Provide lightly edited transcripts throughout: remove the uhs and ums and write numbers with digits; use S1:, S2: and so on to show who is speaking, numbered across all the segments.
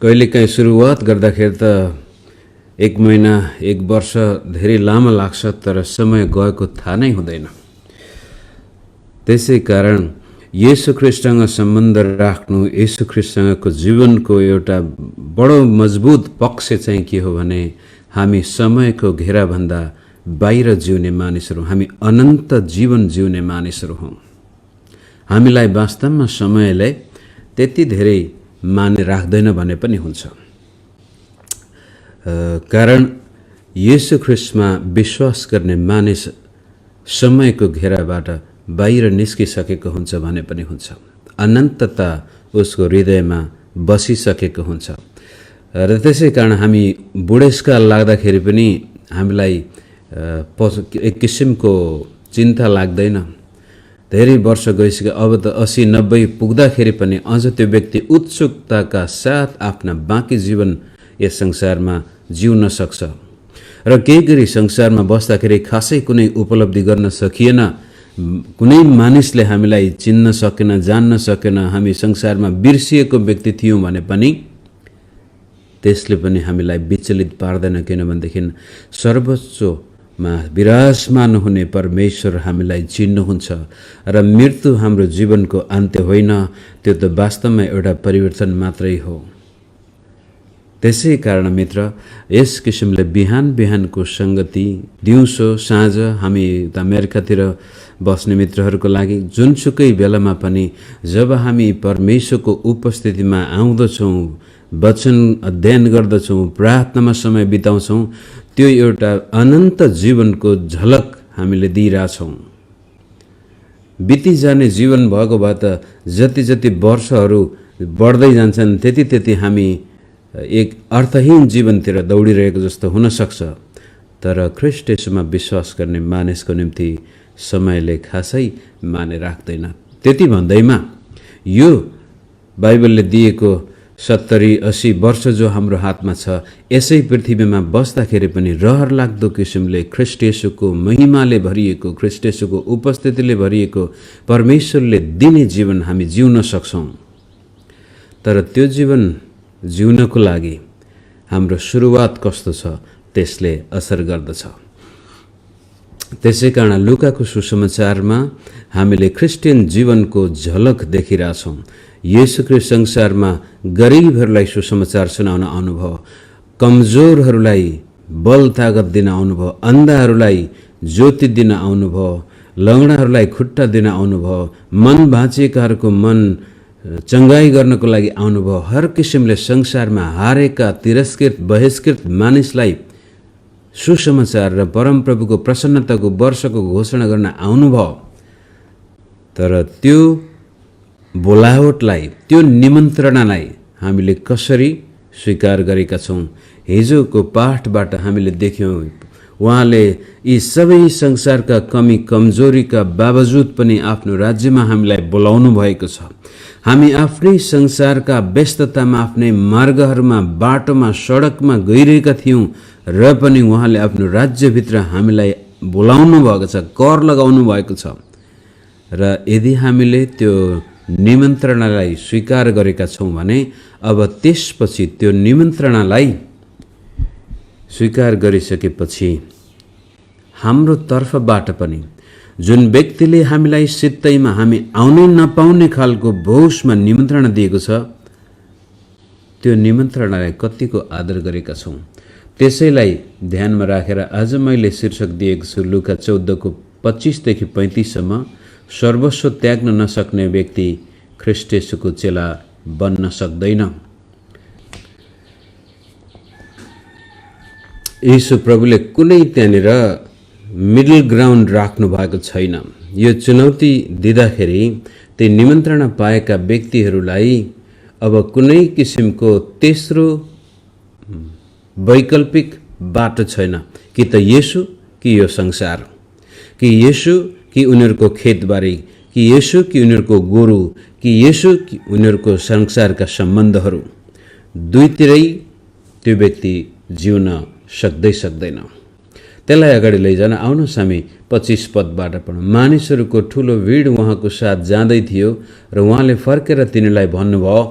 S1: कहिलेकाहीँ सुरुवात गर्दाखेरि त एक महिना एक वर्ष धेरै लामो लाग्छ, तर समय गएको थाहा नै हुँदैन। त्यसै कारण येशू ख्रीष्टसँग सम्बन्ध राख्नु, येशू ख्रीष्टसँगको जीवनको एउटा बडो मजबुत पक्ष चाहिँ के हो भने हामी समयको घेराभन्दा बाहिर जिउने मानिसहरू, हामी अनन्त जीवन जिउने मानिसहरू हौँ। हामीलाई वास्तवमा समयले त्यति धेरै माने राख्दैन भने पनि हुन्छ, कारण येशू ख्रीष्टमा विश्वास गर्ने मानिस समयको घेराबाट बाहिर निस्किसकेको हुन्छ भने पनि हुन्छ, अनन्तता उसको हृदयमा बसिसकेको हुन्छ। र त्यसै कारण हामी बुढेसकाल लाग्दाखेरि पनि हामीलाई एक किसिमको चिन्ता लाग्दैन। धेरै वर्ष गइसक्यो, अब त 80-90 पुग्दाखेरि पनि अझ त्यो व्यक्ति उत्सुकताका साथ आफ्ना बाँकी जीवन यस संसारमा जिउन सक्छ। र केही गरी संसारमा बस्दाखेरि खासै कुनै उपलब्धि गर्न सकिएन, कुनै मानिसले हामीलाई चिन्न सकेन, जान्न सकेन, हामी संसारमा बिर्सिएको व्यक्ति थियौँ भने पनि त्यसले पनि हामीलाई विचलित पार्दैन, किनभनेदेखि सर्वोच्चमा विराजमान हुने परमेश्वर हामीलाई चिन्नुहुन्छ। र मृत्यु हाम्रो जीवनको अन्त्य होइन, त्यो त वास्तवमा एउटा परिवर्तन मात्रै हो। त्यसै कारण मित्र, यस किसिमले बिहान बिहानको सङ्गति, दिउँसो साँझ हामी अमेरिकातिर बस्ने मित्रहरूको लागि जुनसुकै बेलामा पनि जब हामी परमेश्वरको उपस्थितिमा आउँदछौँ, वचन अध्ययन गर्दछौँ, प्रार्थनामा समय बिताउँछौँ, त्यो एउटा अनन्त जीवनको झलक हामीले दिइरहेछौँ। बिति जाने जीवन भएको भए त जति जति वर्षहरू बढ्दै जान्छन् त्यति त्यति हामी एक अर्थहीन जीवनतिर दौडिरहेको जस्तो हुनसक्छ। तर ख्रीष्ट येशूमा विश्वास गर्ने मानिसको निम्ति समयले खासै माने राख्दैन। त्यति भन्दैमा यो बाइबलले दिएको 70-80 वर्ष जो हाम्रो हातमा छ, यसै पृथ्वीमा बस्दाखेरि पनि रहर लाग्दो किसिमले ख्रीष्ट येशूको महिमाले भरिएको, ख्रीष्ट येशूको उपस्थितिले भरिएको परमेश्वरले दिने जीवन हामी जिउन सक्छौँ। तर त्यो जीवन जिउनको लागि हाम्रो सुरुवात कस्तो छ त्यसले असर गर्दछ। त्यसै कारण लुकाको सुसमाचारमा हामीले क्रिस्चियन जीवनको झलक देखिरहेछौँ। येशू ख्रीष्ट संसारमा गरिबहरूलाई सुसमाचार सुनाउन आउनुभयो, कमजोरहरूलाई बल तागत दिन आउनुभयो, अन्धाहरूलाई ज्योति दिन आउनुभयो, लङ्गडाहरूलाई खुट्टा दिन आउनुभयो, मन भाँचिएकाहरूको मन चङ्गाई गर्नको लागि आउनुभयो। हर किसिमले संसारमा हारेका, तिरस्कृत, बहिष्कृत मानिसलाई सुसमाचार र परमप्रभुको प्रसन्नताको वर्षको घोषणा गर्न आउनुभयो। तर त्यो बोलावटलाई, त्यो निमन्त्रणालाई हामीले कसरी स्वीकार गरेका छौँ? हिजोको पाठबाट हामीले देख्यौँ, उहाँले यी सबै संसारका कमी कमजोरीका बावजुद पनि आफ्नो राज्यमा हामीलाई बोलाउनु भएको छ। हामी आफ्नै संसारका व्यस्ततामा, आफ्नै मार्गहरूमा, बाटोमा, सडकमा गइरहेका थियौँ र पनि उहाँले आफ्नो राज्यभित्र हामीलाई बोलाउनु भएको छ, कर लगाउनु भएको छ। र यदि हामीले त्यो निमन्त्रणालाई स्वीकार गरेका छौँ भने अब त्यसपछि त्यो निमन्त्रणालाई स्वीकार गरिसकेपछि हाम्रो तर्फबाट पनि जुन व्यक्तिले हामीलाई सित्तैमा हामी आउनै नपाउने खालको भोजमा निमन्त्रणा दिएको छ, त्यो निमन्त्रणालाई कतिको आदर गरेका छौँ? त्यसैलाई ध्यानमा राखेर आज मैले शीर्षक दिएको छु लुका 14:25-35सम्म, सर्वस्व त्याग्न नसक्ने व्यक्ति ख्रीष्ट येशूको चेला बन्न सक्दैन। येशू प्रभुले कुनै त्यहाँनिर मिडल ग्राउन्ड राख्नु भएको छैन। यो चुनौती दिँदाखेरि ती निमन्त्रणा पाएका व्यक्तिहरूलाई अब कुनै किसिमको तेस्रो वैकल्पिक बाटो छैन, कि त येशू कि यो संसार, कि येशू कि उनीहरूको खेतबारी, कि येशू कि उनीहरूको गोरु, कि येशू कि उनीहरूको संसारका सम्बन्धहरू। दुईतिरै त्यो व्यक्ति जिउन सक्दैन। त्यसलाई अगाडि लैजान आउनुहोस् हामी 25 पदबाट पढौँ। मानिसहरूको ठुलो भिड उहाँको साथ जाँदै थियो र उहाँले फर्केर तिनीलाई भन्नुभयो,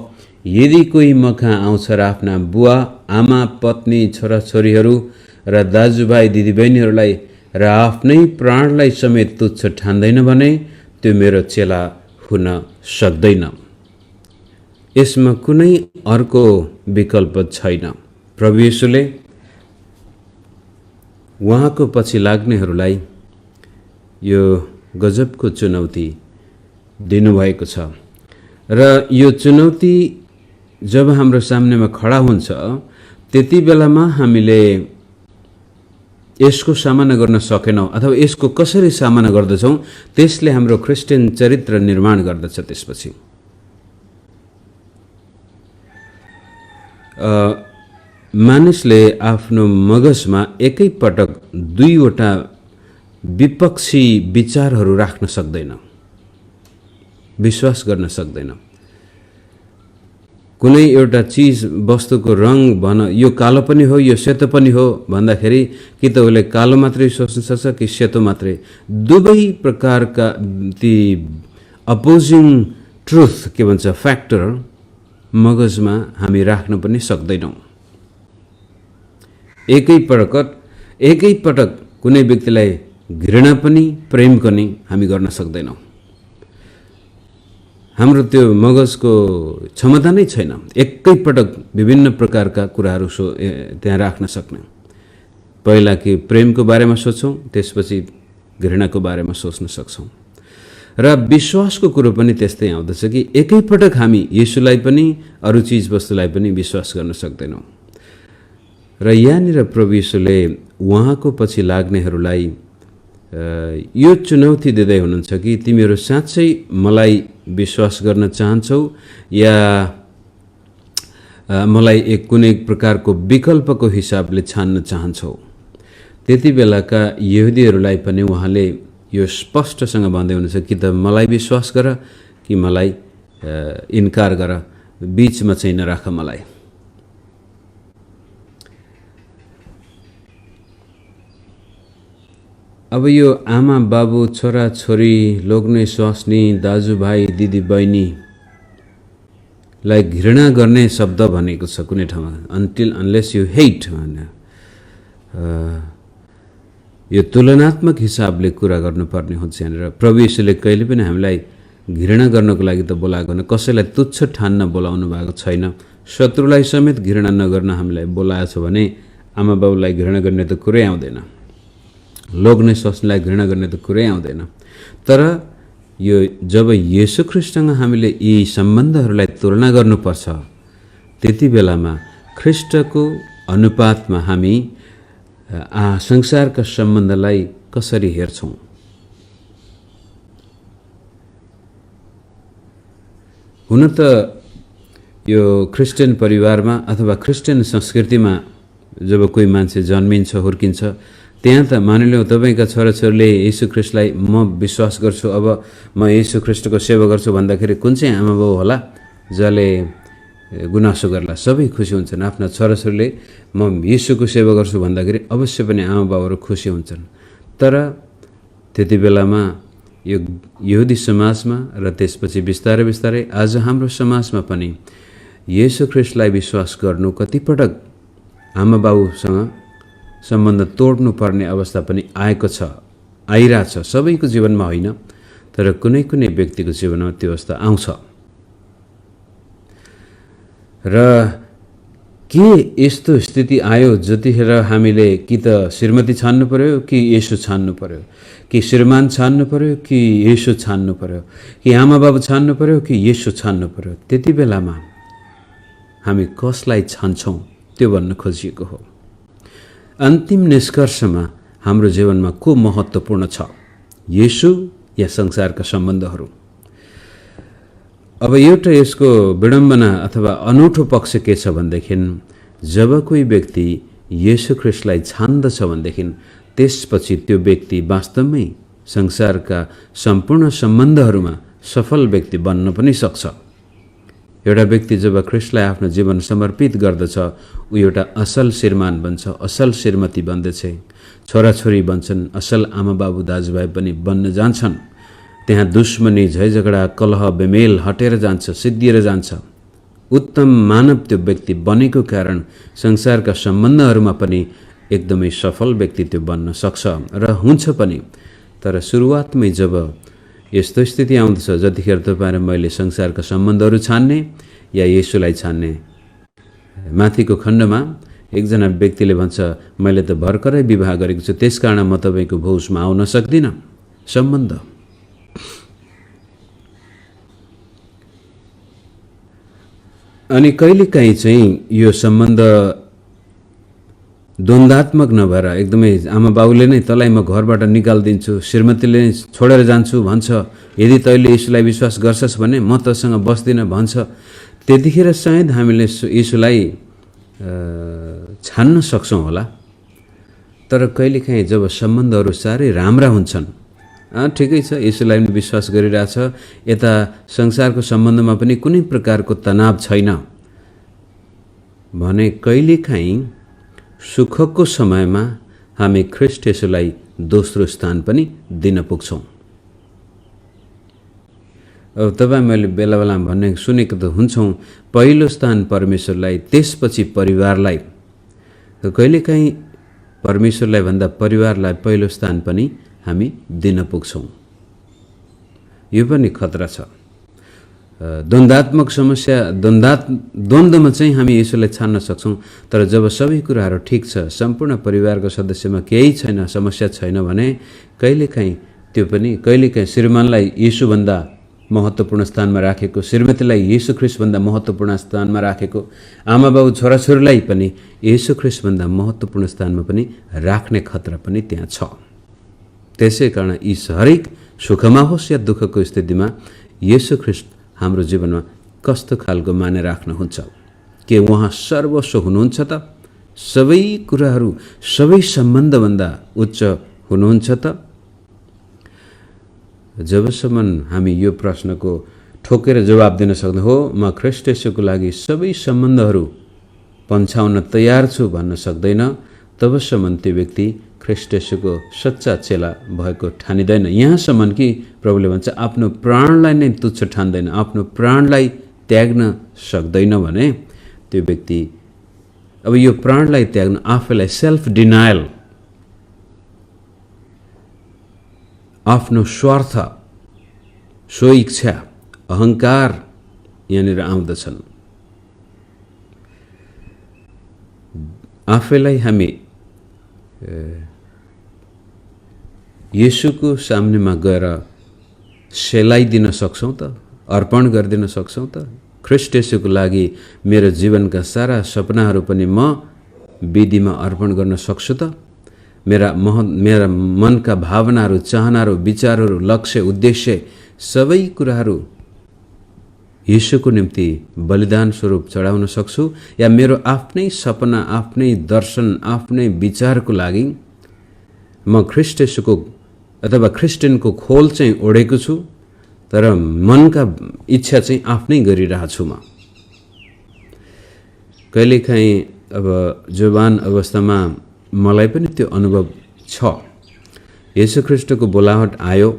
S1: यदि कोही म कहाँ आउँछ र आफ्ना बुवा आमा पत्नी छोराछोरीहरू र दाजुभाइ दिदीबहिनीहरूलाई र आफ्नै प्राणलाई समेत तुच्छ ठान्दैन भने त्यो मेरो चेला हुन सक्दैन। यसमा कुनै अर्को विकल्प छैन। प्रभु येशूले उहाँको पछि लाग्नेहरूलाई यो गजबको चुनौती दिनुभएको छ र यो चुनौती जब हाम्रो सामनेमा खडा हुन्छ त्यति बेलामा हामीले यसको सामना गर्न सकेनौँ अथवा यसको कसरी सामना गर्दछौँ त्यसले हाम्रो क्रिस्चियन चरित्र निर्माण गर्दछ। त्यसपछि मानिसले आफ्नो मगजमा एकैपटक दुईवटा विपक्षी विचारहरू राख्न सक्दैन, विश्वास गर्न सक्दैन। कुनै एउटा चिज वस्तुको रङ भन यो कालो पनि हो यो सेतो पनि हो भन्दाखेरि कि त उसले कालो मात्रै सोच्न सक्छ कि सेतो मात्रै। दुवै प्रकारका ती अपोजिङ ट्रुथ के भन्छ फ्याक्टर मगजमा हामी राख्न पनि सक्दैनौँ। एकैपटक कुनै व्यक्तिलाई घृणा पनि प्रेम पनि हामी गर्न सक्दैनौँ। हाम्रो त्यो मगजको क्षमता नै छैन एकैपटक विभिन्न प्रकारका कुराहरू त्यहाँ राख्न सक्ने। पहिला कि प्रेमको बारेमा सोच्छौँ त्यसपछि घृणाको बारेमा सोच्न सक्छौँ। र विश्वासको कुरो पनि त्यस्तै आउँदछ कि एकैपटक हामी येशूलाई पनि अरू चिज वस्तुलाई पनि विश्वास गर्न सक्दैनौँ। र यहाँनिर प्रभु येशूले उहाँको पछि लाग्नेहरूलाई यो चुनौती दिँदै हुनुहुन्छ कि तिमीहरू साँच्चै मलाई विश्वास गर्न चाहन्छौ या मलाई एक कुनै प्रकारको विकल्पको हिसाबले छान्न चाहन्छौ। त्यति बेलाका यहुदीहरूलाई पनि उहाँले यो स्पष्टसँग भन्दै हुनुहुन्छ कि त मलाई विश्वास गर कि मलाई इन्कार गर, बीचमा चाहिँ नराख मलाई। अब यो आमा बाबु छोरा छोरी लोग्ने स्वास्नी दाजुभाइ दिदी बहिनीलाई घृणा गर्ने शब्द भनेको छ कुनै ठाउँमा, अन्टिल अनलेस यु हेट भने यो तुलनात्मक हिसाबले कुरा गर्नुपर्ने हुन्छ। यहाँनिर प्रभु येशूले कहिले पनि हामीलाई घृणा गर्नको लागि त बोलाएको होइन, कसैलाई तुच्छ ठान्न बोलाउनु भएको छैन। शत्रुलाई समेत घृणा नगर्न हामीलाई बोलाएको छ भने आमा बाबुलाई घृणा गर्ने त कुरै आउँदैन, लोग्ने स्वास्नीलाई घृणा गर्ने त कुरै आउँदैन। तर यो जब येशू ख्रीष्टसँग हामीले यी सम्बन्धहरूलाई तुलना गर्नुपर्छ त्यति बेलामा ख्रीष्टको अनुपातमा हामी संसारका सम्बन्धलाई कसरी हेर्छौँ। हुन त यो क्रिस्चियन परिवारमा अथवा क्रिस्चियन संस्कृतिमा जब कोही मान्छे जन्मिन्छ हुर्किन्छ त्यहाँ त मानिलिउँ तपाईँका छोराछोरीले येशू ख्रीष्टलाई म विश्वास गर्छु, अब म येशू ख्रीष्टको सेवा गर्छु भन्दाखेरि कुन चाहिँ आमा बाउ होला जसले गुनासो गर्ला? सबै खुसी हुन्छन्। आफ्ना छोराछोरीले म येशूको सेवा गर्छु भन्दाखेरि अवश्य पनि आमा बाउहरू खुसी हुन्छन्। तर त्यति बेलामा यो यहुदी समाजमा र त्यसपछि बिस्तारै बिस्तारै आज हाम्रो समाजमा पनि येशू ख्रीष्टलाई विश्वास गर्नु कतिपटक आमा बाउसँग सम्बन्ध तोड्नु पर्ने अवस्था पनि आएको छ, आइरहेछ। सबैको जीवनमा होइन, तर कुनै कुनै व्यक्तिको जीवनमा त्यो अवस्था आउँछ। र के यस्तो स्थिति आयो जतिखेर हामीले कि त श्रीमती छान्नु पर्यो कि येशू छान्नु पर्यो, कि श्रीमान छान्नु पर्यो कि येशू छान्नु पर्यो, कि आमा बाबु छान्नु पर्यो कि येशू छान्नु पर्यो, त्यति बेलामा हामी कसलाई छान्छौँ त्यो भन्न खोजिएको हो। अन्तिम निष्कर्षमा हाम्रो जीवनमा को महत्त्वपूर्ण छ, येशू या संसारका सम्बन्धहरू? अब एउटा यसको विडम्बना अथवा अनौठो पक्ष के छ भनेदेखि जब कोही व्यक्ति येशू ख्रीष्टलाई छान्दछ भनेदेखि त्यसपछि त्यो व्यक्ति वास्तवमै संसारका सम्पूर्ण सम्बन्धहरूमा सफल व्यक्ति बन्न पनि सक्छ। एउटा व्यक्ति जब ख्रीष्टलाई आफ्नो जीवन समर्पित गर्दछ ऊ एउटा असल श्रीमान बन्छ, असल श्रीमती बन्दछ, छोराछोरी बन्छन्, असल आमा बाबु दाजुभाइ पनि बन्न जान्छन्। त्यहाँ दुश्मनी झैझगडा कलह बेमेल हटेर जान्छ, सिद्धिएर जान्छ। उत्तम मानव त्यो व्यक्ति बनेको कारण संसारका सम्बन्धहरूमा पनि एकदमै सफल व्यक्ति त्यो बन्न सक्छ र हुन्छ पनि। तर सुरुवातमै जब यस्तो स्थिति आउँदछ जतिखेर तपाईँ र मैले संसारका सम्बन्धहरू छान्ने या येशूलाई छान्ने, माथिको खण्डमा एकजना व्यक्तिले भन्छ मैले त भर्खरै विवाह गरेको छु त्यसकारण म तपाईँको भोजमा आउन सक्दिनँ। सम्बन्ध अनि कहिलेकाहीँ चाहिँ यो सम्बन्ध द्वन्द्वात्मक नभएर एकदमै आमा बाउले नै तँलाई म घरबाट निकालिदिन्छु, श्रीमतीले नै छोडेर जान्छु भन्छ, यदि तैँले यीशुलाई विश्वास गर्छस् भने म तँसँग बस्दिनँ भन्छ, त्यतिखेर सायद हामीले यीशुलाई छान्न सक्छौँ होला। तर कहिलेकाहीँ जब सम्बन्धहरू साह्रै राम्रा हुन्छन्, ठिकै छ यीशुलाई पनि विश्वास गरिरहेछ, यता संसारको सम्बन्धमा पनि कुनै प्रकारको तनाव छैन भने कहिलेकाहीँ सुखको समयमा हामी ख्रीष्ट येशूलाई दोस्रो स्थान पनि दिन पुग्छौँ। अब तपाईँ मैले बेला बेलामा भन्ने सुनेको त हुन्छौँ, पहिलो स्थान परमेश्वरलाई त्यसपछि परिवारलाई। कहिलेकाहीँ परमेश्वरलाई भन्दा परिवारलाई पहिलो स्थान पनि हामी दिन पुग्छौँ। यो पनि खतरा छ। द्वन्द्वात्मक समस्या द्वन्द्वमा चाहिँ हामी यसोलाई छान्न सक्छौँ। तर जब सबै कुराहरू ठिक छ, सम्पूर्ण परिवारको सदस्यमा केही छैन, समस्या छैन भने कहिलेकाहीँ त्यो पनि कहिलेकाहीँ श्रीमानलाई येशूभन्दा महत्त्वपूर्ण स्थानमा राखेको, श्रीमतीलाई येशू ख्रीष्टभन्दा महत्त्वपूर्ण स्थानमा राखेको, आमा बाउ छोराछोरीलाई पनि येशू ख्रीष्टभन्दा महत्त्वपूर्ण स्थानमा पनि राख्ने खतरा पनि त्यहाँ छ। त्यसै कारण यी हरेक सुखमा होस् या दुःखको स्थितिमा येशू ख्रीष्ट हाम्रो जीवनमा कस्तो खालको माने राख्नुहुन्छ? के उहाँ सर्वस्व हुनुहुन्छ त? सबै कुराहरू सबै सम्बन्धभन्दा उच्च हुनुहुन्छ त? जबसम्म हामी यो प्रश्नको ठोकेर जवाब दिन सक्दैन, हो म ख्रीष्ट येशूको लागि सबै सम्बन्धहरू पन्छाउन तयार छु भन्न सक्दैन, तबसम्म त्यो व्यक्ति ख्रीष्ट येशूको सच्चा चेला भएको ठानिँदैन। यहाँसम्म कि प्रभुले भन्छ आफ्नो प्राणलाई नै तुच्छ ठान्दैन, आफ्नो प्राणलाई त्याग्न सक्दैन भने त्यो व्यक्ति अब यो प्राणलाई त्याग्न आफैलाई सेल्फ डिनायल, आफ्नो स्वार्थ, स्वइच्छा, अहङ्कार यहाँनिर आउँदछन्। आफैलाई हामी येशूको सामनेमा गएर सेलाइदिन सक्छौँ त? अर्पण गरिदिन सक्छौँ त? ख्रीष्ट येशूको लागि मेरो जीवनका सारा सपनाहरू पनि म विधिमा अर्पण गर्न सक्छु त? मेरा मनका भावनाहरू, चाहनाहरू, विचारहरू, लक्ष्य, उद्देश्य सबै कुराहरू येशूको निम्ति बलिदान स्वरूप चढाउन सक्छु? या मेरो आफ्नै सपना, आफ्नै दर्शन, आफ्नै विचारको लागि म ख्रीष्ट येशूको अथवा क्रिस्चियनको खोल चाहिँ ओढेको छु, तर मनका इच्छा चाहिँ आफ्नै गरिरहेछु म। कहिलेकाहीँ अब जवान अवस्थामा मलाई पनि त्यो अनुभव छ। येशू ख्रीष्टको बोलावट आयो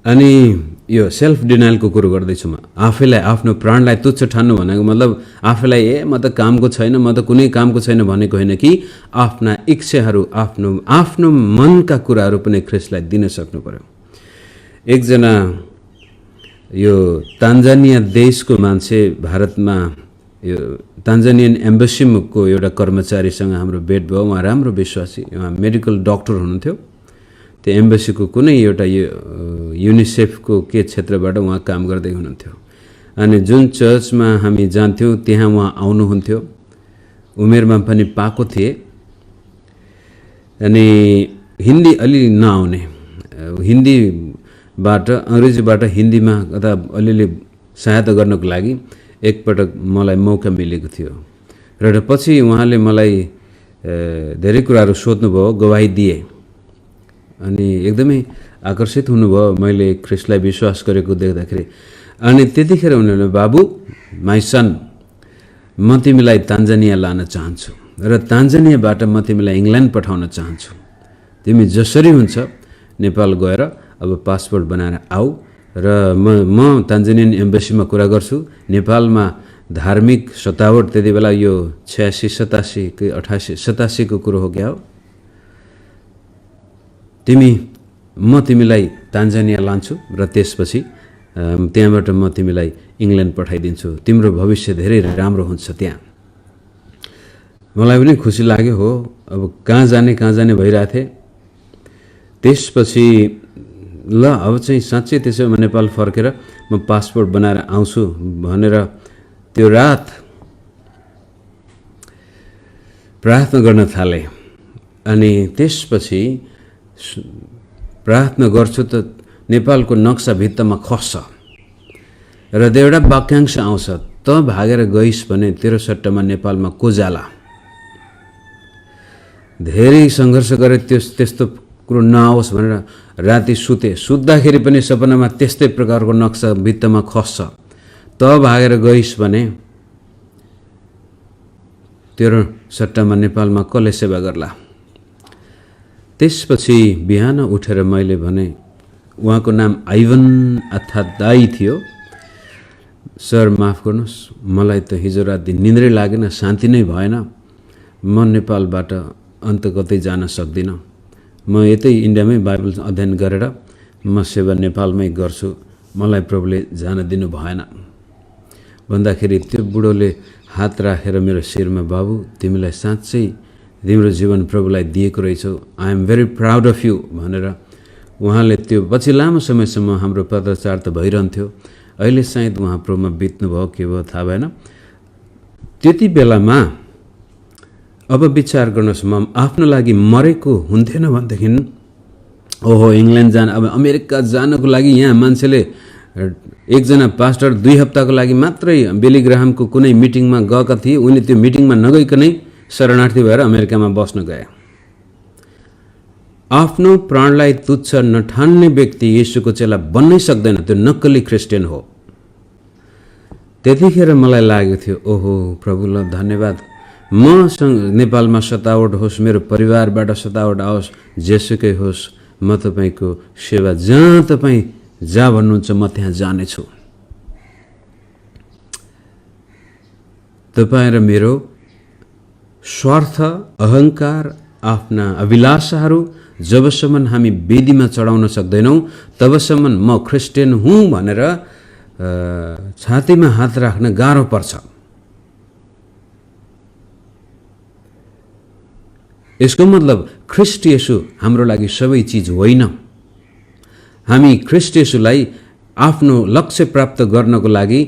S1: अनि यो सेल्फ डिनायलको कुरो गर्दैछु म। आफैलाई, आफ्नो प्राणलाई तुच्छ ठान्नु भनेको मतलब आफैलाई म त कामको छैन, म त कुनै कामको छैन भनेको होइन कि आफ्ना इच्छाहरू, आफ्नो मनका कुराहरू पनि ख्रीष्टलाई दिन सक्नु पर्यो। एकजना यो तान्जानिया देशको मान्छे भारतमा यो तान्जानियन एम्बेसीको एउटा कर्मचारीसँग हाम्रो भेट भयो। उहाँ राम्रो विश्वासी, उहाँ मेडिकल डक्टर हुनुहुन्थ्यो। त्यो एम्बेसीको कुनै एउटा युनिसेफको के क्षेत्रबाट उहाँ काम गर्दै हुनुहुन्थ्यो। अनि जुन चर्चमा हामी जान्थ्यौँ त्यहाँ उहाँ आउनुहुन्थ्यो। उमेरमा पनि पाएको थिए अनि हिन्दी अलि नआउने, हिन्दीबाट अङ्ग्रेजीबाट हिन्दीमा अथवा अलिअलि सहायता गर्नको लागि एकपटक मलाई मौका मिलेको थियो र पछि उहाँले मलाई धेरै कुराहरू सोध्नुभयो, गवाही दिए अनि एकदमै आकर्षित हुनुभयो मैले ख्रीष्टलाई विश्वास गरेको देख्दाखेरि। अनि त्यतिखेर उनीहरूले बाबु, माई सन, म तिमीलाई तान्जानिया लान चाहन्छु र तान्जानियाबाट म तिमीलाई इङ्ल्यान्ड पठाउन चाहन्छु। तिमी जसरी हुन्छ नेपाल गएर अब पासपोर्ट बनाएर आऊ र म तान्जानियन एम्बेसीमा कुरा गर्छु। नेपालमा धार्मिक सतावट त्यति बेला यो 86 87 कि 88 87 को कुरो हो क्या हो। म तिमीलाई तान्जानिया लान्छु र त्यसपछि त्यहाँबाट म तिमीलाई इङ्ल्यान्ड पठाइदिन्छु, तिम्रो भविष्य धेरै राम्रो हुन्छ त्यहाँ। मलाई पनि खुसी लाग्यो। हो अब कहाँ जाने भइरहेको थिएँ। त्यसपछि ल अब चाहिँ साँच्चै त्यसो म नेपाल फर्केर म पासपोर्ट बनाएर आउँछु भनेर त्यो रात प्रार्थना गर्न थालेँ। अनि त्यसपछि प्रार्थना गर्छु त नेपालको नक्सा भित्तामा खस्छ र त्यो एउटा वाक्यांश आउँछ, त भागेर गइस् भने तेरो सट्टामा नेपालमा को जाला। धेरै सङ्घर्ष गरे त्यस्तो कुरो नआओस् भनेर राति सुत्दाखेरि पनि सपनामा त्यस्तै प्रकारको नक्सा भित्तामा खस्छ, त भागेर गइस् भने तेरो सट्टामा नेपालमा कसले सेवा गर्ला। त्यसपछि बिहान उठेर मैले भने, उहाँको नाम आइभन अथादाई थियो। सर माफ गर्नुहोस्, मलाई त हिजो राति निन्द्रै लागेन, शान्ति नै भएन। म नेपालबाट अन्त कतै जान सक्दिनँ। म यतै इन्डियामै बाइबल अध्ययन गरेर म सेवा नेपालमै गर्छु, मलाई प्रभुले जान दिनु भएन भन्दाखेरि त्यो बुढोले हात राखेर मेरो शिरमा, बाबु तिमीलाई साँच्चै तिम्रो जीवन प्रभुलाई दिएको रहेछौ, I am very proud of you भनेर उहाँले त्यो पछि लामो समयसम्म हाम्रो पत्रचार त भइरहन्थ्यो। अहिले सायद उहाँ प्रभुमा बित्नुभयो के भयो थाहा भएन। त्यति बेलामा अब विचार गर्नुहोस्, म आफ्नो लागि मरेको हुन्थेन भनेदेखि ओहो इङ्ल्यान्ड जान, अब अमेरिका जानको लागि यहाँ मान्छेले एकजना पास्टर 2 हप्ताको लागि मात्रै बिली ग्राहमको कुनै मिटिङमा गएका थिए। उनी त्यो मिटिङमा नगइकनै शरणार्थी भएर अमेरिकामा बस्न गए। आफ्नो प्राणलाई तुच्छ नठान्ने व्यक्ति येशूको चेला बन्नै सक्दैन, त्यो नक्कली क्रिस्चियन हो। त्यतिखेर मलाई लागेको थियो, ओहो प्रभु ल धन्यवाद, मसँग नेपालमा सतावट होस्, मेरो परिवारबाट सतावट आओस्, जेसुकै होस्, म तपाईँको सेवा जहाँ तपाईँ जहाँ भन्नुहुन्छ म त्यहाँ जानेछु। तपाईँ र मेरो स्वार्थ, अहङ्कार, आफ्ना अभिलाषाहरू जबसम्म हामी वेदीमा चढाउन सक्दैनौँ तबसम्म म क्रिस्चियन हुँ भनेर छातीमा हात राख्न गाह्रो पर्छ। यसको मतलब ख्रीष्ट येशू हाम्रो लागि सबै चिज होइन। हामी ख्रीष्ट येशूलाई आफ्नो लक्ष्य प्राप्त गर्नको लागि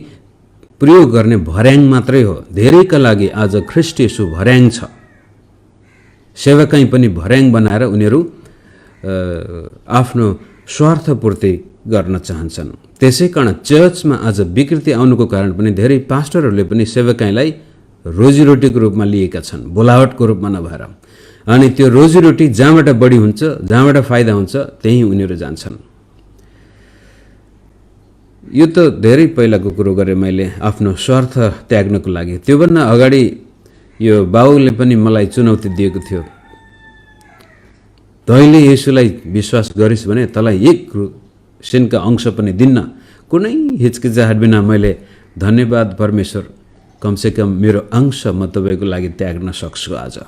S1: प्रयोग गर्ने भर्याङ मात्रै हो। धेरैका लागि आज ख्रीष्ट येशू भर्याङ छ। सेवकाई पनि भर्याङ बनाएर उनीहरू आफ्नो स्वार्थपूर्ति गर्न चाहन्छन्। त्यसै कारण चर्चमा आज विकृति आउनुको कारण पनि धेरै पास्टरहरूले पनि सेवकाईलाई रोजीरोटीको रूपमा लिएका छन्, बोलावटको रूपमा नभएर। अनि त्यो रोजीरोटी जहाँबाट बढी हुन्छ, जहाँबाट फाइदा हुन्छ त्यहीँ उनीहरू जान्छन्। यो त धेरै पहिलाको कुरो गरेँ मैले आफ्नो स्वार्थ त्याग्नको लागि। त्योभन्दा अगाडि यो बाउले पनि मलाई चुनौती दिएको थियो, तैँले येशूलाई विश्वास गरिस् भने तँलाई 1 सेन्टका अंश पनि दिन्न। कुनै हिचकिचाहट बिना मैले धन्यवाद परमेश्वर, कमसेकम मेरो अंश म तपाईँको लागि त्याग्न सक्छु आज।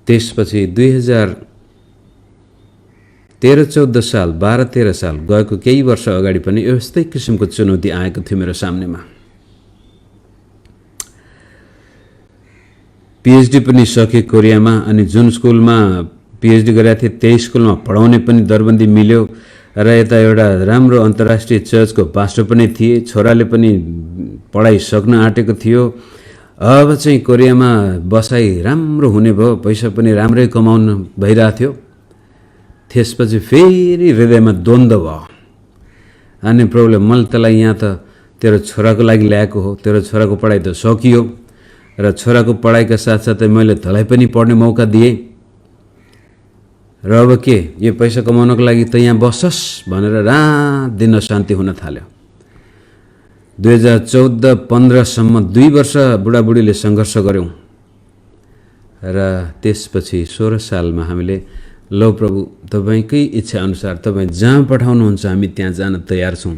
S1: त्यसपछि 2013-14 साल 12-13 साल गएको केही वर्ष अगाडि पनि यस्तै किसिमको चुनौती आएको थियो मेरो सामनेमा। पिएचडी पनि सके कोरियामा, अनि जुन स्कुलमा पिएचडी गरेका थिए त्यही स्कुलमा पढाउने पनि दरबन्दी मिल्यो र यता एउटा राम्रो अन्तर्राष्ट्रिय चर्चको पास्टर पनि थिए, छोराले पनि पढाइ सक्न आँटेको थियो। अब चाहिँ कोरियामा बसाइ राम्रो हुने भयो, पैसा पनि राम्रै कमाउन भइरहेको थियो। त्यसपछि फेरि हृदयमा द्वन्द्व भयो। अनि प्रभुले मैले तँलाई यहाँ त तेरो छोराको लागि ल्याएको हो, तेरो छोराको पढाइ त सकियो र छोराको पढाइका साथसाथै मैले तँलाई पनि पढ्ने मौका दिएँ र अब के यो पैसा कमाउनको लागि त यहाँ बस्छस् भनेर रात दिन शान्ति हुन थाल्यो। 2014-15 सम्म 2 वर्ष बुढाबुढीले सङ्घर्ष गऱ्यौँ र त्यसपछि 16 सालमा हामीले लौ प्रभु तपाईँकै इच्छा अनुसार तपाईँ जहाँ पठाउनुहुन्छ हामी त्यहाँ जान तयार छौँ।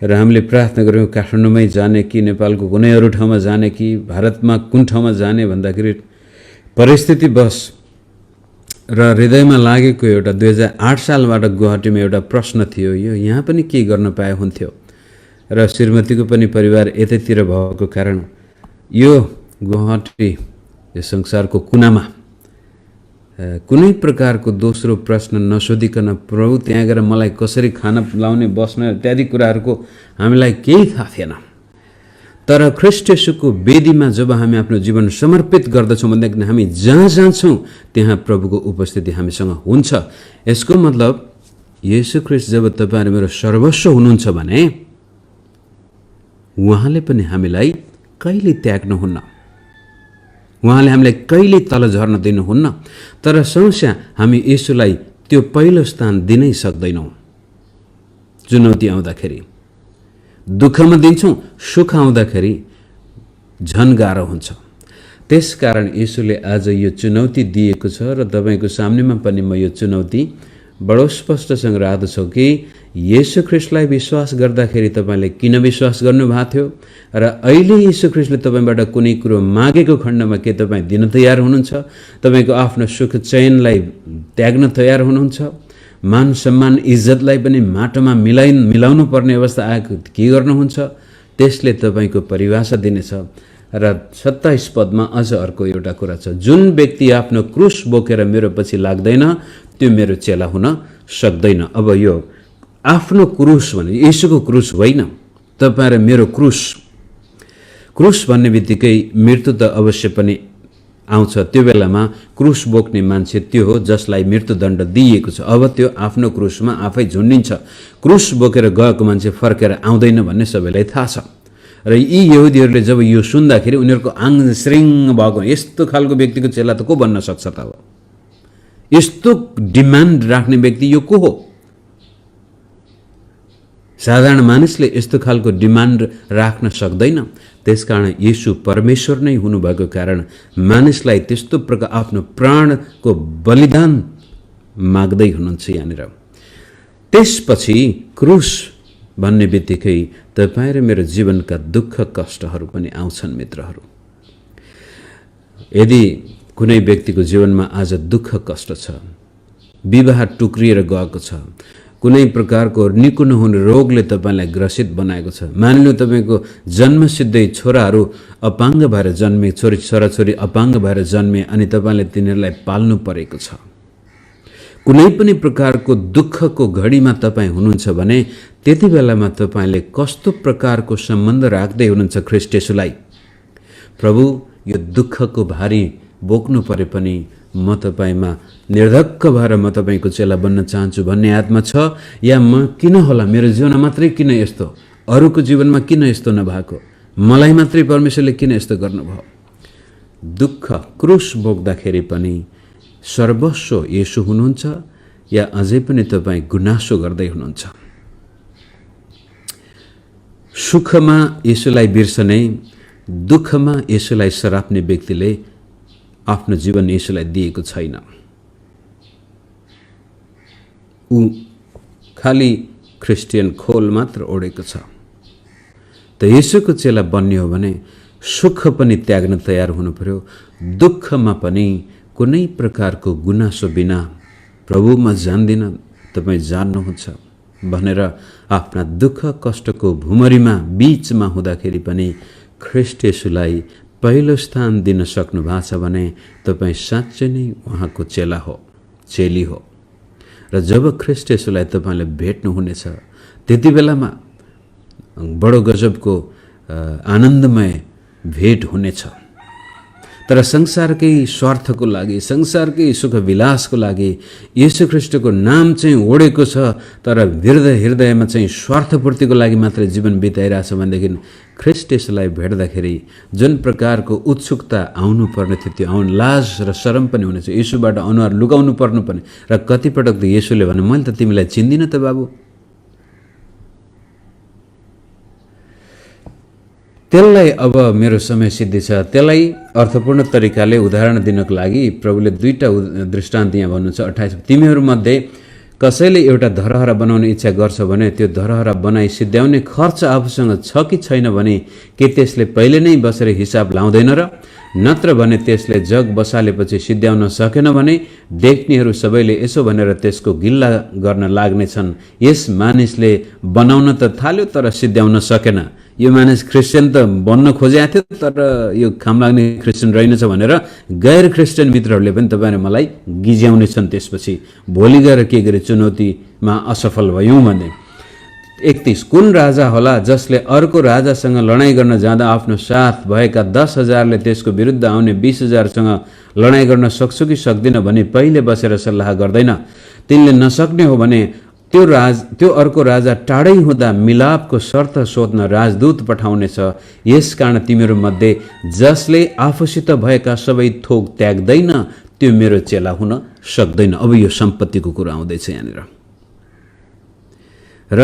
S1: र हामीले प्रार्थना गऱ्यौँ काठमाडौँमै जाने कि नेपालको कुनै अरू ठाउँमा जाने कि भारतमा कुन ठाउँमा जाने भन्दाखेरि परिस्थिति बस र हृदयमा लागेको एउटा 2008 सालबाट गुवाहाटीमा एउटा प्रश्न थियो, यो यहाँ पनि के गर्न पाए हुन्थ्यो। र श्रीमतीको पनि परिवार यतैतिर भएको कारण यो गुवाहाटी यो संसारको कुनामा कुनै प्रकारको दोस्रो प्रश्न नसोधिकन प्रभु त्यहाँ गएर मलाई कसरी खाना लाउने बस्न इत्यादि कुराहरूको हामीलाई केही थाहा थिएन। तर ख्रीष्ट येशूको वेदीमा जब हामी आफ्नो जीवन समर्पित गर्दछौँ भनेदेखि हामी जहाँ जान्छौँ त्यहाँ प्रभुको उपस्थिति हामीसँग हुन्छ। यसको मतलब येशू ख्रीष्ट जब तपाईहरु मेरो सर्वस्व हुनुहुन्छ भने उहाँले पनि हामीलाई कहिले त्याग्नुहुन्न, उहाँले हामीलाई कहिले तल झर्न दिनुहुन्न। तर समस्या हामी येशूलाई त्यो पहिलो स्थान दिनै सक्दैनौँ। चुनौती आउँदाखेरि दुःखमा दिन्छौँ, सुख आउँदाखेरि झन गाह्रो हुन्छ। त्यसकारण येशूले आज यो चुनौती दिएको छ र तपाईको सामनेमा पनि म यो चुनौती बडो स्पष्टसँग राख्दछु कि येशू ख्रीष्टलाई विश्वास गर्दाखेरि तपाईले किन विश्वास गर्नुभएको थियो र अहिले येशू ख्रीष्टले तपाईबाट कुनै कुरो मागेको खण्डमा के तपाईँ दिन तयार हुनुहुन्छ? तपाईको आफ्नो सुख चयनलाई त्याग्न तयार हुनुहुन्छ? मान सम्मान इज्जतलाई पनि माटोमा मिलाउनु पर्ने अवस्था आएको के गर्नुहुन्छ? त्यसले तपाईको परिभाषा दिनेछ। र 27 पदमा अझ अर्को एउटा कुरा छ, जुन व्यक्ति आफ्नो क्रुस बोकेर मेरो पछि लाग्दैन त्यो मेरो चेला हुन सक्दैन। अब यो आफ्नो क्रुस भने येशूको क्रुस होइन, तपाईँ र मेरो क्रुस। क्रुस भन्ने बित्तिकै मृत्यु त अवश्य पनि आउँछ। त्यो बेलामा क्रुस बोक्ने मान्छे त्यो हो जसलाई मृत्युदण्ड दिइएको छ। अब त्यो आफ्नो क्रुसमा आफै झुन्डिन्छ। क्रुस बोकेर गएको मान्छे फर्केर आउँदैन भन्ने सबैलाई थाहा छ। र यी यहुदीहरूले जब यो सुन्दाखेरि उनीहरूको आङ श्रिङ भएको, यस्तो खालको व्यक्तिको चेला त को बन्न सक्छ त? अब यस्तो डिमान्ड राख्ने व्यक्ति यो को हो? साधारण मानिसले यस्तो खालको डिमान्ड राख्न सक्दैन। त्यसकारण येशू परमेश्वर नै हुनुभएको कारण मानिसलाई त्यस्तो प्रकार आफ्नो प्राणको बलिदान माग्दै हुनुहुन्छ यहाँनिर। त्यसपछि क्रुस भन्ने बित्तिकै तपाईँ र मेरो जीवनका दुःख कष्टहरू पनि आउँछन् मित्रहरू। यदि कुनै व्यक्तिको जीवनमा आज दुःख कष्ट छ, विवाह टुक्रिएर गएको छ, कुनै प्रकारको निको नहुने रोगले तपाईलाई ग्रसित बनाएको छ, मानिलिनु तपाईको जन्मसिद्धै छोराहरू अपाङ्ग भएर जन्मे, छोराछोरी अपाङ्ग भएर जन्मे अनि तपाईले तिनीहरूलाई पाल्नु परेको छ, कुनै पनि प्रकारको दुःखको घडीमा तपाईँ हुनुहुन्छ भने त्यति बेलामा तपाईले कस्तो प्रकारको सम्बन्ध राख्दै हुनुहुन्छ ख्रीष्ट येशूलाई? प्रभु यो दुःखको भारी बोक्नु परे पनि म तपाईमा निर्धक्क भएर म तपाईको चेला बन्न चाहन्छु भन्ने आत्मा छ? या म किन होला, मेरो जीवनमा मात्रै किन यस्तो, अरूको जीवनमा किन यस्तो नभएको, मलाई मात्रै परमेश्वरले किन यस्तो गर्नुभयो? दुःख क्रुस बोक्दाखेरि पनि सर्वस्व येशू हुनुहुन्छ या अझै पनि तपाईँ गुनासो गर्दै हुनुहुन्छ? सुखमा येशूलाई बिर्सने, दुःखमा येशूलाई सराप्ने व्यक्तिले आफ्नो जीवन येशूलाई दिएको छैन। ऊ खाली क्रिस्चियन खोल मात्र ओढेको छ। त येशूको चेला बन्ने हो भने सुख पनि त्याग्न तयार हुनु पर्यो, दुःखमा पनि कुनै प्रकारको गुनासो बिना प्रभु म जान्दिन तपाईँ जान्नुहुन्छ भनेर आफ्ना दुःख कष्टको भुमरीमा बीचमा हुँदाखेरि पनि ख्रीष्ट येशूलाई पहिलो स्थान दिन सक्नु भएको छ भने तपाईँ साँच्चै नै उहाँको चेला हो, चेली हो। र जब ख्रीष्ट येशूलाई तपाईले भेट्नुहुनेछ त्यति बेलामा बडो गजबको आनन्दमय भेट हुनेछ। तर संसारकै स्वार्थको लागि, संसारकै सुख विलासको लागि येशू ख्रीष्टको नाम चाहिँ ओढेको छ तर हृदयमा चाहिँ स्वार्थपूर्तिको लागि मात्रै जीवन बिताइरहेछ भनेदेखि ख्रीष्ट येशूलाई भेट्दाखेरि जुन प्रकारको उत्सुकता आउनु पर्ने थियो त्यो लाज र शरम पनि हुनेछ। येशूबाट अनुहार लुकाउनु पर्नु पर्ने। र कतिपटक त येशूले भने मैले त तिमीलाई चिन्दिनँ त बाबु। त्यसलाई अब मेरो समय सिद्धि छ। त्यसलाई अर्थपूर्ण तरिकाले उदाहरण दिनको लागि प्रभुले दुईटा दृष्टान्त यहाँ भन्नुहुन्छ 28। तिमीहरूमध्ये कसैले एउटा धरहरा बनाउने इच्छा गर्छ भने त्यो धरहरा बनाई सिद्ध्याउने खर्च आफूसँग छ कि छैन भने के त्यसले पहिले नै बसेर हिसाब लाउँदैन र? नत्र भने त्यसले जग बसालेपछि सिद्ध्याउन सकेन भने देख्नेहरू सबैले यसो भनेर त्यसको गिल्ला गर्न लाग्नेछन्, यस मानिसले बनाउन त थाल्यो तर सिद्ध्याउन सकेन। यो मानिस क्रिस्चियन त बन्न खोजेको थियो तर यो काम लाग्ने क्रिस्चियन रहेनछ भनेर गैर क्रिस्चियन मित्रहरूले पनि तपाईँ मलाई गिज्याउने छन्। त्यसपछि भोलि गएर के गरे चुनौतीमा असफल भयौँ भने। 31 कुन राजा होला जसले अर्को राजासँग लडाईँ गर्न जाँदा आफ्नो साथ भएका 10,000ले त्यसको विरुद्ध आउने 20,000सँग लडाईँ गर्न सक्छु कि सक्दिन भनी पहिले बसेर सल्लाह गर्दैन? तिनले नसक्ने हो भने त्यो अर्को राजा टाढै हुँदा मिलापको शर्त सोध्न राजदूत पठाउनेछ। यसकारण तिमीहरूमध्ये जसले आफूसित भएका सबै थोक त्याग्दैन त्यो मेरो चेला हुन सक्दैन। अब यो सम्पत्तिको कुरा आउँदैछ यहाँनिर। र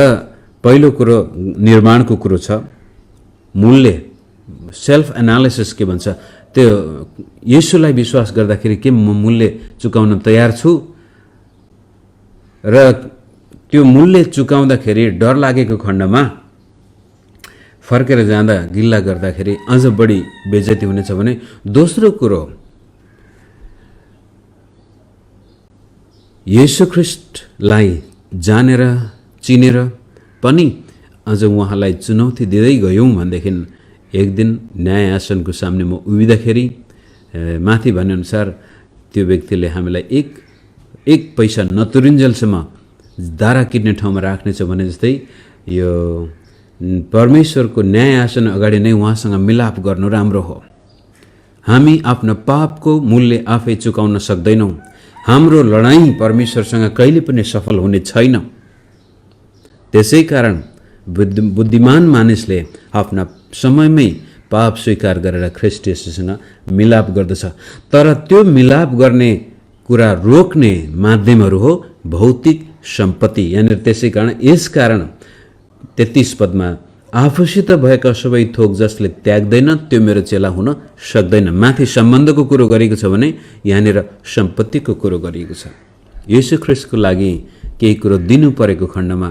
S1: पहिलो कुरो निर्माणको कुरो छ, मूल्य, सेल्फ एनालिसिस के भन्छ, त्यो येशूलाई विश्वास गर्दाखेरि के म मूल्य चुकाउन तयार छु? र त्यो मूल्य चुकाउँदाखेरि डर लागेको खण्डमा फर्केर जाँदा गिल्ला गर्दाखेरि अझ बढी बेइज्जती हुनेछ भने? दोस्रो कुरो, येशू ख्रीष्टलाई जानेर चिनेर पनि अझ उहाँलाई चुनौती दिँदै गयौँ भनेदेखि एक दिन न्याय आसनको सामने म उभिँदाखेरि माथि भनेअनुसार त्यो व्यक्तिले हामीलाई एक पैसा नतुरिन्जेलसम्म दारा किन्ने ठाउँमा राख्नेछ भने जस्तै यो परमेश्वरको न्याय आसन अगाडि नै उहाँसँग मिलाप गर्नु राम्रो हो। हामी आफ्नो पापको मूल्य आफै चुकाउन सक्दैनौँ। हाम्रो लडाईँ परमेश्वरसँग कहिले पनि सफल हुने छैन। त्यसै कारण बुद्धिमान मानिसले आफ्ना समयमै पाप स्वीकार गरेर ख्रीष्ट येशूसँग मिलाप गर्दछ। तर त्यो मिलाप गर्ने कुरा रोक्ने माध्यमहरू हो भौतिक सम्पत्ति। यानी त्यसै कारण यसकारण 33 पदमा आफूसित भएका सबै थोक जसले त्याग्दैन त्यो मेरो चेला हुन सक्दैन। माथि सम्बन्धको कुरो गरेको छ भने यहाँनिर सम्पत्तिको कुरो गरिएको छ। येशू ख्रीष्टको लागि केही कुरो दिनु परेको खण्डमा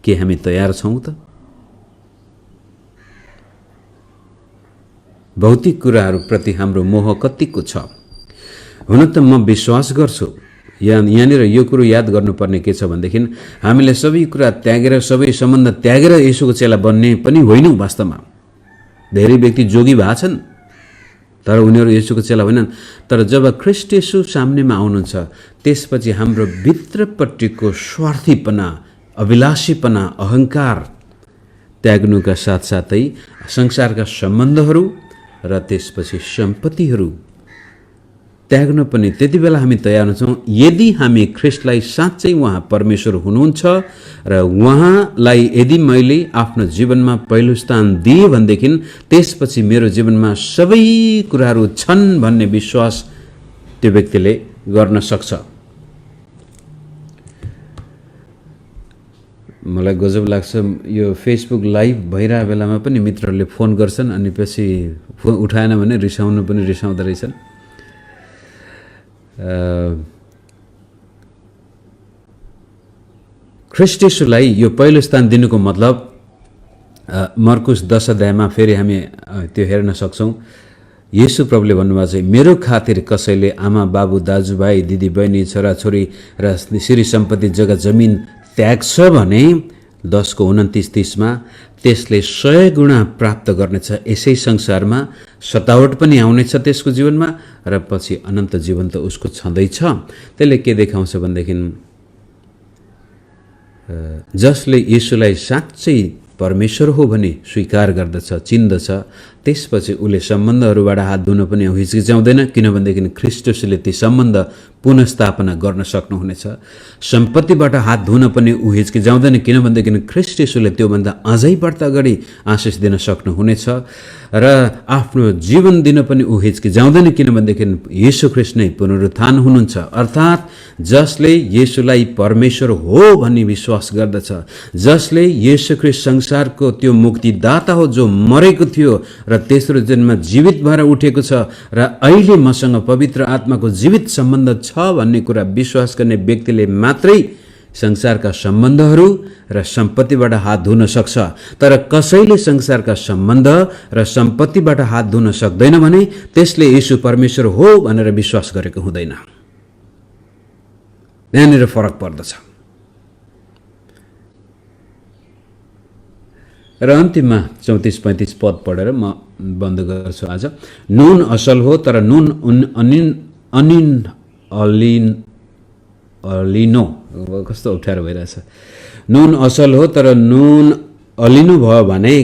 S1: के हामी तयार छौँ त? भौतिक कुराहरूप्रति हाम्रो मोह कतिको छ? हुन त म विश्वास गर्छु यहाँनिर यो कुरो याद गर्नुपर्ने के छ भनेदेखि हामीले सबै कुरा त्यागेर सबै सम्बन्ध त्यागेर येशूको चेला बन्ने पनि होइनौँ। वास्तवमा धेरै व्यक्ति जोगी भए छन् तर उनीहरू येशूको चेला होइनन्। तर जब ख्रीष्ट येशू सामनेमा आउनुहुन्छ त्यसपछि हाम्रो भित्रपट्टिको स्वार्थीपना, अभिलाषीपना, अहङ्कार त्याग्नुका साथसाथै संसारका सम्बन्धहरू र त्यसपछि सम्पत्तिहरू त्याग्न पनि त्यति बेला हामी तयार हुन्छौँ यदि हामी ख्रीष्टलाई साँच्चै उहाँ परमेश्वर हुनुहुन्छ र उहाँलाई यदि मैले आफ्नो जीवनमा पहिलो स्थान दिएँ भनेदेखि त्यसपछि मेरो जीवनमा सबै कुराहरू छन् भन्ने विश्वास त्यो व्यक्तिले गर्न सक्छ। मलाई गजब लाग्छ, यो फेसबुक लाइभ भइरहेको बेलामा पनि मित्रहरूले फोन गर्छन् अनि पछि फोन उठाएन भने रिसाउनु पनि रिसाउँदो रहेछन्। ख्रीष्ट येशूलाई यो पहिलो स्थान दिनुको मतलब मर्कुस 10 अध्यायमा फेरि हामी त्यो हेर्न सक्छौँ। येशू प्रभुले भन्नुभएको छ, मेरो खातिर कसैले आमा बाबु दाजुभाइ दिदी बहिनी छोराछोरी र श्री सम्पत्ति जग्गा जमिन त्याग्छ भने 10:29-30मा त्यसले 100 गुणा प्राप्त गर्नेछ। यसै संसारमा सतावट पनि आउनेछ त्यसको जीवनमा र पछि अनन्त जीवन त उसको छँदैछ। त्यसले के देखाउँछ भनेदेखि जसले येशूलाई साँच्चै परमेश्वर हो भने स्वीकार गर्दछ, चिन्दछ, त्यसपछि उसले सम्बन्धहरूबाट हात धुन पनि हिचकिचाउँदैन, किनभनेदेखि ख्रीष्ट येशूले ती सम्बन्ध पुनर्स्थापना गर्न सक्नुहुनेछ। सम्पत्तिबाट हात धुन पनि ऊ हिचकिचाउँदैन, किनभनेदेखि ख्रीष्ट येशूले त्योभन्दा अझै बढ्ता गरी आशिष दिन सक्नुहुनेछ। र आफ्नो जीवन दिन पनि ऊ हिचकिचाउँदैन, किनभनेदेखि येशू ख्रीष्ट नै पुनरुत्थान हुनुहुन्छ। अर्थात् जसले येशूलाई परमेश्वर हो भन्ने विश्वास गर्दछ, जसले येशू ख्रीष्ट संसारको त्यो मुक्तिदाता हो जो मरेको थियो र तेस्रो दिनमा जीवित भएर उठेको छ र अहिले मसँग पवित्र आत्माको जीवित सम्बन्ध छ भन्ने कुरा विश्वास गर्ने व्यक्तिले मात्रै संसारका सम्बन्धहरू र सम्पत्तिबाट हात धुन सक्छ। तर कसैले संसारका सम्बन्ध र सम्पत्तिबाट हात धुन सक्दैन भने त्यसले येशू परमेश्वर हो भनेर विश्वास गरेको हुँदैन। यहाँनिर फरक पर्दछ। र अन्तिममा 34-35 पद पढेर म बन्द गर्छु आज। नुन असल हो तर नुन अलिनो कस्तो अप्ठ्यारो भइरहेछ। नुन असल हो तर नुन अलिनो भयो भने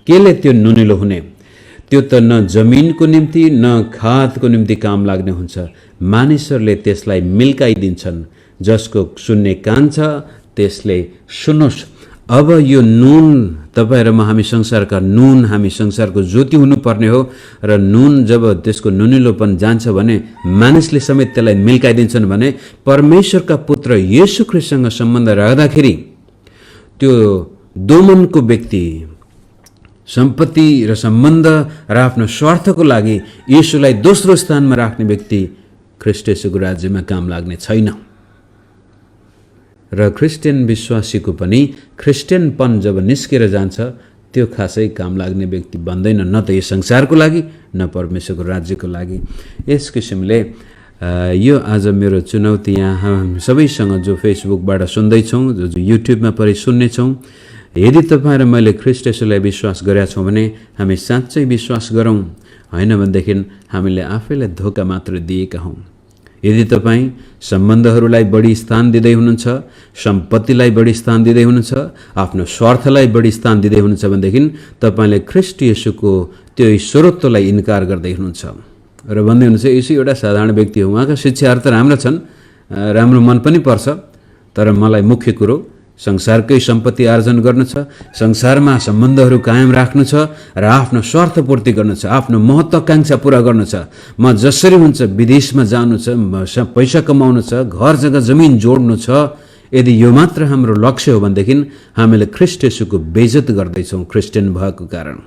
S1: केले त्यो नुनिलो हुने? त्यो त न जमिनको निम्ति न खादको निम्ति काम लाग्ने हुन्छ। मानिसहरूले त्यसलाई मिल्काइदिन्छन्। जसको सुन्ने कान छ त्यसले सुनोस्। अब यो नुन तपाईँ र म हामी संसारका नुन, हामी संसारको ज्योति हुनुपर्ने हो र नुन जब त्यसको नुनिलोपन जान्छ भने मानिसले समेत त्यसलाई मिल्काइदिन्छन् भने परमेश्वरका पुत्र येशू ख्रीष्टसँग सम्बन्ध राख्दाखेरि त्यो दोमनको व्यक्ति सम्पत्ति र सम्बन्ध र आफ्नो स्वार्थको लागि येशूलाई दोस्रो स्थानमा राख्ने व्यक्ति ख्रीष्ट येशूको राज्यमा काम लाग्ने छैन। र क्रिस्चियन विश्वासीको पनि क्रिस्चियनपन जब निस्केर जान्छ त्यो खासै काम लाग्ने व्यक्ति बन्दैन, न त यो संसारको लागि न परमेश्वरको राज्यको लागि। यस किसिमले यो आज मेरो चुनौती यहाँ सबैसँग जो फेसबुकबाट सुन्दैछौँ, जो युट्युबमा पनि सुन्नेछौँ, यदि तपाईँ र मैले ख्रीष्ट येशूलाई विश्वास गरेका छौँ भने हामी साँच्चै विश्वास गरौँ, होइन भनेदेखि हामीले आफैलाई धोका मात्र दिएका हौँ। यदि तपाईँ सम्बन्धहरूलाई बढी स्थान दिँदै हुनुहुन्छ, सम्पत्तिलाई बढी स्थान दिँदै हुनुहुन्छ, आफ्नो स्वार्थलाई बढी स्थान दिँदै हुनुहुन्छ भनेदेखि तपाईँले ख्रीष्ट येशूको त्यो ईश्वरत्वलाई इन्कार गर्दै हुनुहुन्छ र भन्दै हुनुहुन्छ येशू एउटा साधारण व्यक्ति हो, उहाँका शिक्षाहरू त राम्रा छन्, राम्रो मन पनि पर्छ, तर मलाई मुख्य कुरो संसारकै सम्पत्ति आर्जन गर्नु छ, संसारमा सम्बन्धहरू कायम राख्नु छ र आफ्नो स्वार्थपूर्ति गर्नु छ, आफ्नो महत्त्वाकांक्षा पूरा गर्नु छ। म जसरी हुन्छ विदेशमा जानु छ, पैसा कमाउनु छ, घर जग्गा जमिन जोड्नु छ। यदि यो मात्र हाम्रो लक्ष्य हो भनेदेखि हामीले ख्रीष्ट येशूको बेइज्जत गर्दैछौँ क्रिस्चियन भएको कारण।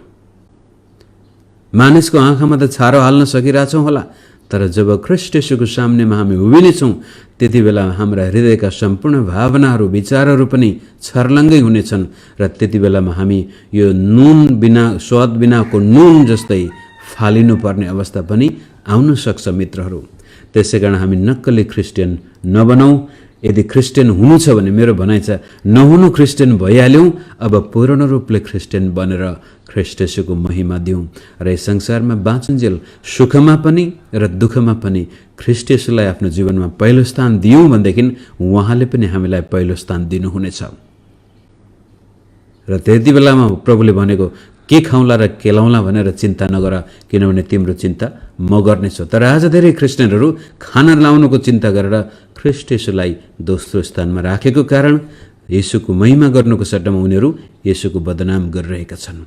S1: मानिसको आँखामा त छारो हाल्न सकिरहेछौँ होला, तर जब ख्रीष्ट येशूको सामनेमा हामी उभिनेछौँ त्यति बेला हाम्रा हृदयका सम्पूर्ण भावनाहरू विचारहरू पनि छर्लङ्गै हुनेछन् र त्यति बेलामा हामी यो नुन बिना स्वाद बिनाको नुन जस्तै फालिनुपर्ने अवस्था पनि आउन सक्छ मित्रहरू। त्यसै कारण हामी नक्कली क्रिस्चियन नबनौँ। यदि क्रिस्चियन हुनु छ भने मेरो भनाइ छ नहुनु क्रिस्चियन भइहाल्यौँ, अब पूर्ण रूपले क्रिस्चियन बनेर ख्रीष्ट येशूको महिमा दिउँ र यस संसारमा बाँचुन्जेल सुखमा पनि र दुःखमा पनि ख्रीष्ट येशूलाई आफ्नो जीवनमा पहिलो स्थान दियौँ भनेदेखि उहाँले पनि हामीलाई पहिलो स्थान दिनुहुनेछ। र त्यति बेलामा प्रभुले भनेको के खाउँला र केलाउँला भनेर चिन्ता नगर, किनभने तिम्रो चिन्ता म गर्नेछु। तर आज धेरै क्रिस्चियनहरू खाना लाउनुको चिन्ता गरेर ख्रीष्ट येशूलाई दोस्रो स्थानमा राखेको कारण येशूको महिमा गर्नुको सट्टामा उनीहरू येशूको बदनाम गरिरहेका छन्।